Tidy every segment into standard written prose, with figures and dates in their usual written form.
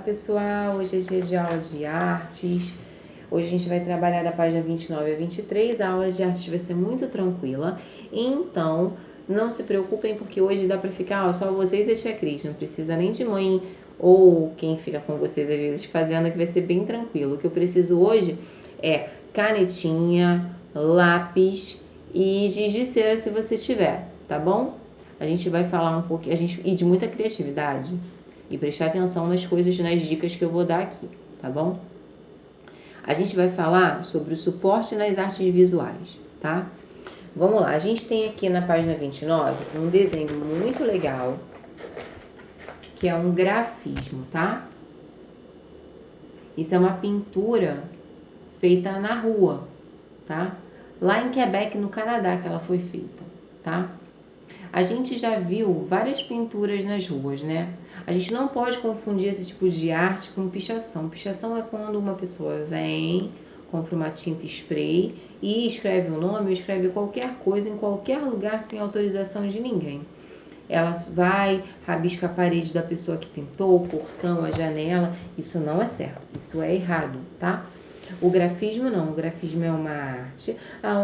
pessoal, hoje é dia de aula de artes. Hoje a gente vai trabalhar da página 29 a 23, a aula de artes vai ser muito tranquila. Então, não se preocupem porque hoje dá pra ficar só vocês e a tia Cris, não precisa nem de mãe ou quem fica com vocês às vezes fazendo, que vai ser bem tranquilo. O que eu preciso hoje é canetinha, lápis e giz de cera se você tiver, tá bom? A gente vai falar um pouquinho, e de muita criatividade. E prestar atenção nas coisas, nas dicas que eu vou dar aqui, tá bom? A gente vai falar sobre o suporte nas artes visuais, tá? Vamos lá, a gente tem aqui na página 29 um desenho muito legal, que é um grafismo, tá? Isso é uma pintura feita na rua, tá? Lá em Quebec, no Canadá, que ela foi feita, tá? A gente já viu várias pinturas nas ruas, né? A gente não pode confundir esse tipo de arte com pichação. Pichação é quando uma pessoa vem, compra uma tinta spray e escreve o nome ou escreve qualquer coisa em qualquer lugar sem autorização de ninguém. Ela vai, rabisca a parede da pessoa que pintou, o portão, a janela. Isso não é certo, isso é errado, tá? O grafismo não, o grafismo é uma arte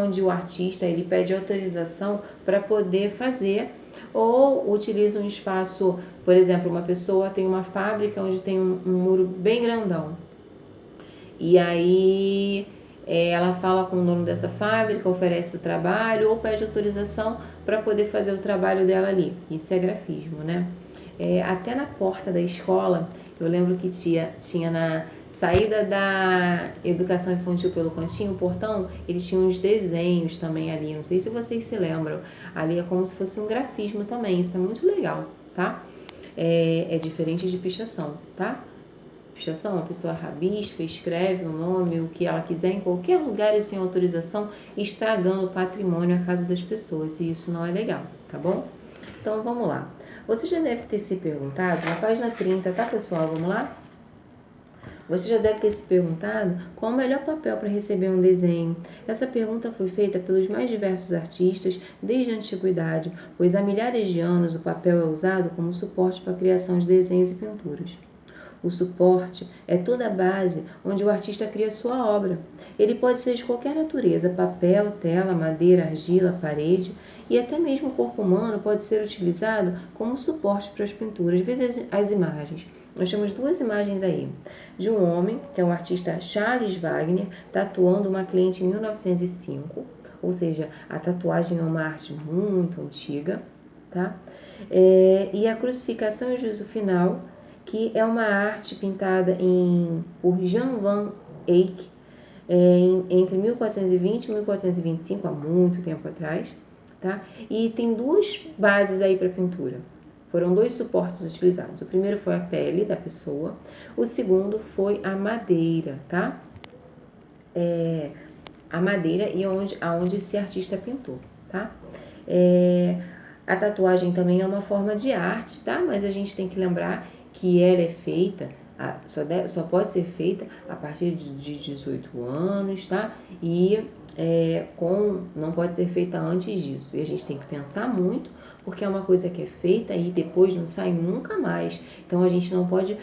onde o artista ele pede autorização para poder fazer ou utiliza um espaço, por exemplo, uma pessoa tem uma fábrica onde tem um muro bem grandão e aí ela fala com o dono dessa fábrica, oferece o trabalho ou pede autorização para poder fazer o trabalho dela ali. Isso é grafismo, né? Até na porta da escola, eu lembro que tinha na saída da educação infantil pelo cantinho, o portão, eles tinham uns desenhos também ali, não sei se vocês se lembram, ali é como se fosse um grafismo também, isso é muito legal, tá? É diferente de pichação, tá? Pichação, a pessoa rabisca, escreve o nome, o que ela quiser em qualquer lugar e sem autorização, estragando o patrimônio, a casa das pessoas, e isso não é legal, tá bom? Então vamos lá. Você já deve ter se perguntado, na página 30, tá pessoal? Vamos lá? Você já deve ter se perguntado qual o melhor papel para receber um desenho. Essa pergunta foi feita pelos mais diversos artistas desde a antiguidade, pois há milhares de anos o papel é usado como suporte para a criação de desenhos e pinturas. O suporte é toda a base onde o artista cria sua obra. Ele pode ser de qualquer natureza, papel, tela, madeira, argila, parede e até mesmo o corpo humano pode ser utilizado como suporte para as pinturas. Veja as imagens. Nós temos duas imagens aí, de um homem, que é o artista Charles Wagner, tatuando uma cliente em 1905, ou seja, a tatuagem é uma arte muito antiga, tá? E a crucificação e o juízo final, que é uma arte pintada por Jan van Eyck entre 1420 e 1425, há muito tempo atrás, tá? E tem duas bases aí para pintura. Foram dois suportes utilizados. O primeiro foi a pele da pessoa, o segundo foi a madeira, tá? A madeira e aonde esse artista pintou, tá? A tatuagem também é uma forma de arte, tá? Mas a gente tem que lembrar que ela é feita, só pode ser feita a partir de 18 anos, tá? E não pode ser feita antes disso. E a gente tem que pensar muito, porque é uma coisa que é feita e depois não sai nunca mais. Então a gente não pode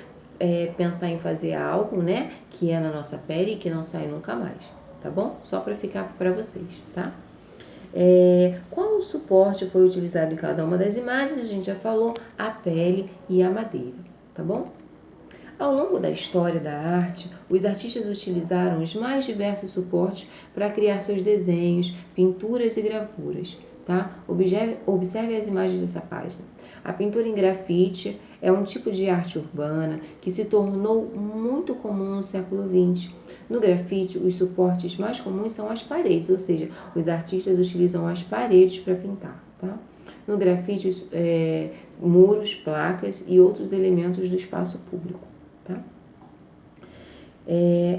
pensar em fazer algo, né, que é na nossa pele e que não sai nunca mais, tá bom? Só para ficar para vocês, tá? Qual o suporte foi utilizado em cada uma das imagens? A gente já falou, a pele e a madeira, tá bom? Ao longo da história da arte, os artistas utilizaram os mais diversos suportes para criar seus desenhos, pinturas e gravuras, tá? Observe as imagens dessa página. A pintura em grafite é um tipo de arte urbana que se tornou muito comum no século XX. No grafite, os suportes mais comuns são as paredes, ou seja, os artistas utilizam as paredes para pintar, tá? No grafite, muros, placas e outros elementos do espaço público, tá?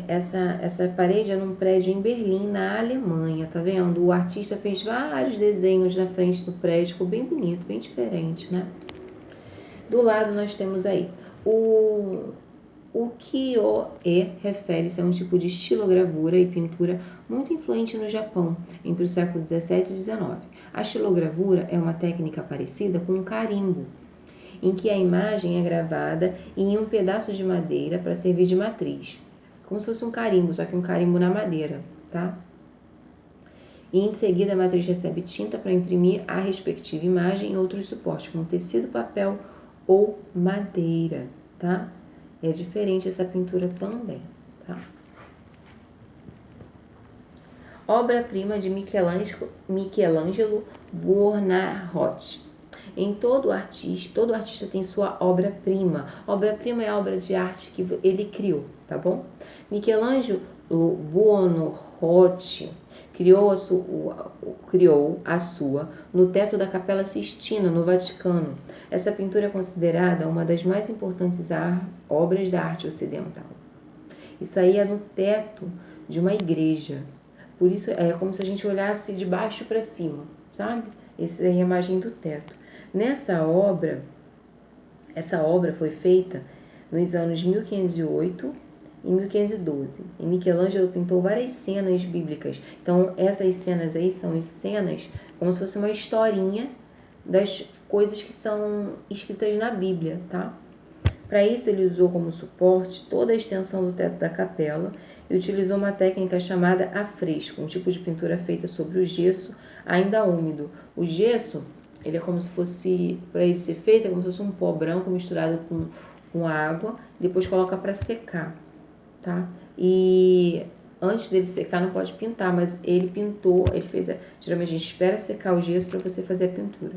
Essa parede é num prédio em Berlim, na Alemanha, tá vendo? O artista fez vários desenhos na frente do prédio, ficou bem bonito, bem diferente, né? Do lado nós temos aí o Kyo-e refere-se a um tipo de estilogravura e pintura muito influente no Japão, entre o século 17 e 19. A estilogravura é uma técnica parecida com um carimbo em que a imagem é gravada em um pedaço de madeira para servir de matriz, como se fosse um carimbo, só que um carimbo na madeira, tá? E em seguida a matriz recebe tinta para imprimir a respectiva imagem em outros suportes, como tecido, papel ou madeira, tá? É diferente essa pintura também, tá? Obra-prima de Michelangelo Buonarroti. Todo artista tem sua obra-prima. Obra-prima é a obra de arte que ele criou, tá bom? Michelangelo Buonarroti criou a sua no teto da Capela Sistina, no Vaticano. Essa pintura é considerada uma das mais importantes obras da arte ocidental. Isso aí é no teto de uma igreja. Por isso é como se a gente olhasse de baixo para cima, sabe? Essa é a imagem do teto. Essa obra foi feita nos anos 1508 e 1512. E Michelangelo pintou várias cenas bíblicas. Então, essas cenas aí são as cenas como se fosse uma historinha das coisas que são escritas na Bíblia, tá? Para isso, ele usou como suporte toda a extensão do teto da capela e utilizou uma técnica chamada afresco, um tipo de pintura feita sobre o gesso ainda úmido. O gesso, ele é como se fosse, para ele ser feito, é como se fosse um pó branco misturado com água, depois coloca para secar, tá? E antes dele secar não pode pintar, mas ele pintou, geralmente a gente espera secar o gesso para você fazer a pintura.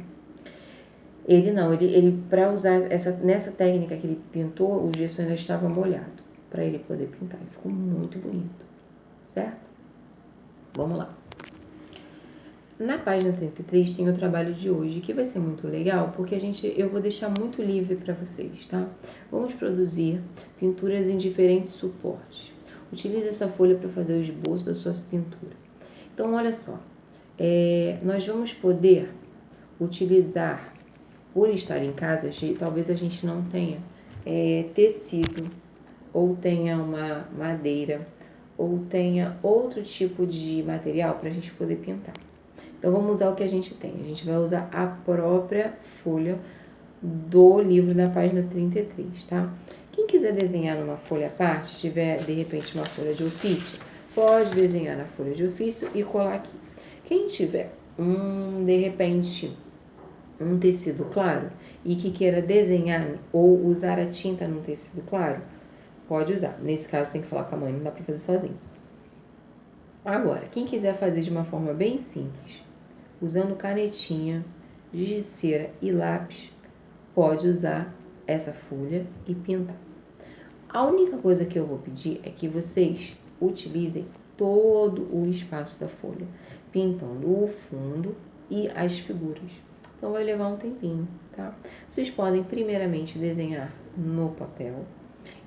Ele não, ele para usar nessa técnica que ele pintou, o gesso ainda estava molhado, para ele poder pintar. E ficou muito bonito, certo? Vamos lá. Na página 33 tem o trabalho de hoje, que vai ser muito legal, porque eu vou deixar muito livre para vocês, tá? Vamos produzir pinturas em diferentes suportes. Utilize essa folha para fazer o esboço da sua pintura. Então, olha só, nós vamos poder utilizar, por estar em casa, talvez a gente não tenha tecido, ou tenha uma madeira, ou tenha outro tipo de material para a gente poder pintar. Então, vamos usar o que a gente tem. A gente vai usar a própria folha do livro na página 33, tá? Quem quiser desenhar numa folha à parte, tiver, de repente, uma folha de ofício, pode desenhar na folha de ofício e colar aqui. Quem tiver, de repente, um tecido claro e que queira desenhar ou usar a tinta num tecido claro, pode usar. Nesse caso, tem que falar com a mãe, não dá para fazer sozinho. Agora, quem quiser fazer de uma forma bem simples, usando canetinha, giz de cera e lápis, pode usar essa folha e pintar. A única coisa que eu vou pedir é que vocês utilizem todo o espaço da folha, pintando o fundo e as figuras. Então, vai levar um tempinho, tá? Vocês podem primeiramente desenhar no papel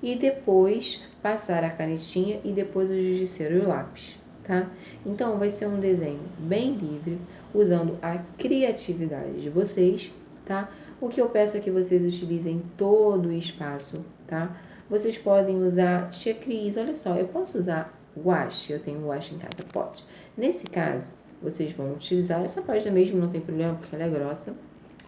e depois passar a canetinha e depois o giz de cera e o lápis, tá? Então, vai ser um desenho bem livre, usando a criatividade de vocês, tá? O que eu peço é que vocês utilizem todo o espaço, tá? Vocês podem usar checris, olha só, eu posso usar guache, eu tenho guache em casa, pode. Nesse caso, vocês vão utilizar essa página mesmo, não tem problema, porque ela é grossa,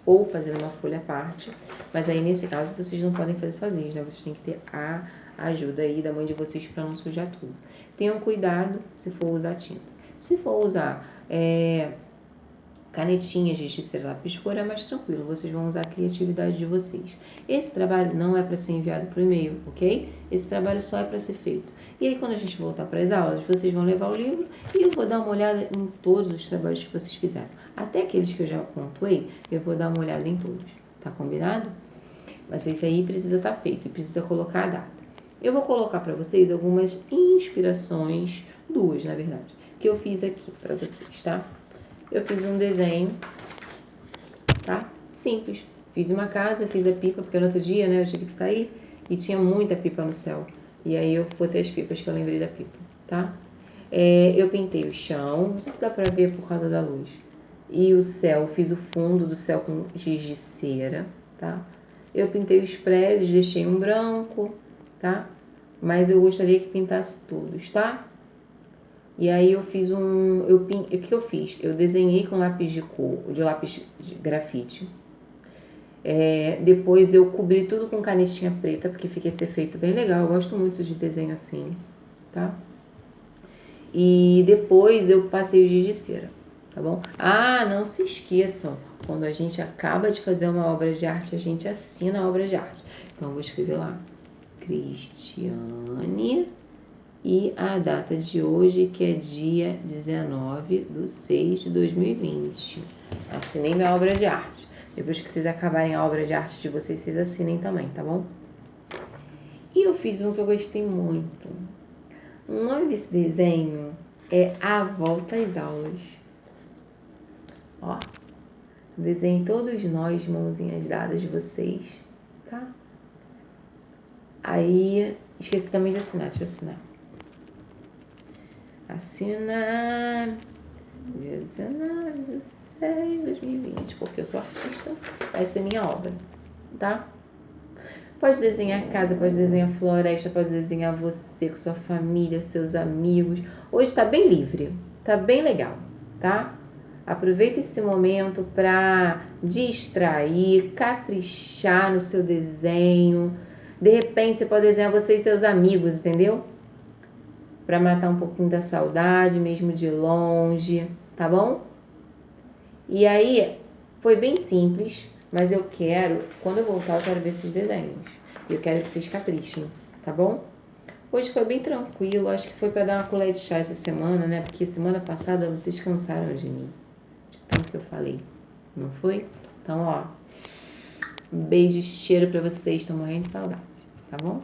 ou fazer uma folha à parte, mas aí nesse caso vocês não podem fazer sozinhos, né? Vocês têm que ter a ajuda aí da mãe de vocês para não sujar tudo. Tenham cuidado se for usar tinta. Se for usar canetinhas de cera, lápis de cor, é mais tranquilo, vocês vão usar a criatividade de vocês. Esse trabalho não é para ser enviado por e-mail, ok? Esse trabalho só é para ser feito. E aí, quando a gente voltar para as aulas, vocês vão levar o livro e eu vou dar uma olhada em todos os trabalhos que vocês fizeram. Até aqueles que eu já pontuei, eu vou dar uma olhada em todos. Tá combinado? Mas isso aí precisa estar feito e precisa colocar a data. Eu vou colocar para vocês algumas inspirações, duas na verdade, que eu fiz aqui para vocês, tá? Eu fiz um desenho, tá? Simples. Fiz uma casa, fiz a pipa, porque no outro dia, né, eu tive que sair e tinha muita pipa no céu. E aí eu botei as pipas que eu lembrei da pipa, tá? Eu pintei o chão, não sei se dá pra ver por causa da luz. E o céu, fiz o fundo do céu com giz de cera, tá? Eu pintei os prédios, deixei um branco, tá? Mas eu gostaria que pintasse todos, tá? E aí eu fiz o que eu fiz? Eu desenhei com lápis de cor, de lápis de grafite. Depois eu cobri tudo com canetinha preta, porque fica esse efeito bem legal. Eu gosto muito de desenho assim, tá? E depois eu passei o giz de cera, tá bom? Ah, não se esqueçam, quando a gente acaba de fazer uma obra de arte, a gente assina a obra de arte. Então eu vou escrever lá, Cristiane, e a data de hoje, que é dia 19/6/2020. Assinei minha obra de arte. Depois que vocês acabarem a obra de arte de vocês, vocês assinem também, tá bom? E eu fiz um que eu gostei muito. O nome desse desenho é A Volta às Aulas. Ó, desenhe todos nós, mãozinhas dadas de vocês, tá? Aí, esqueci também de assinar, deixa eu assinar. Assina dia 19/6/2020, porque eu sou artista, vai ser minha obra, tá? Pode desenhar casa, pode desenhar floresta, pode desenhar você com sua família, seus amigos. Hoje tá bem livre, tá bem legal, tá? Aproveita esse momento para distrair, caprichar no seu desenho. De repente você pode desenhar você e seus amigos, entendeu? Para matar um pouquinho da saudade, mesmo de longe, tá bom? E aí, foi bem simples, mas quando eu voltar, eu quero ver esses desenhos. Eu quero que vocês caprichem, tá bom? Hoje foi bem tranquilo, acho que foi para dar uma colher de chá essa semana, né? Porque semana passada vocês cansaram de mim, de tanto que eu falei, não foi? Então, ó, um beijo e cheiro para vocês, tô morrendo de saudade, tá bom?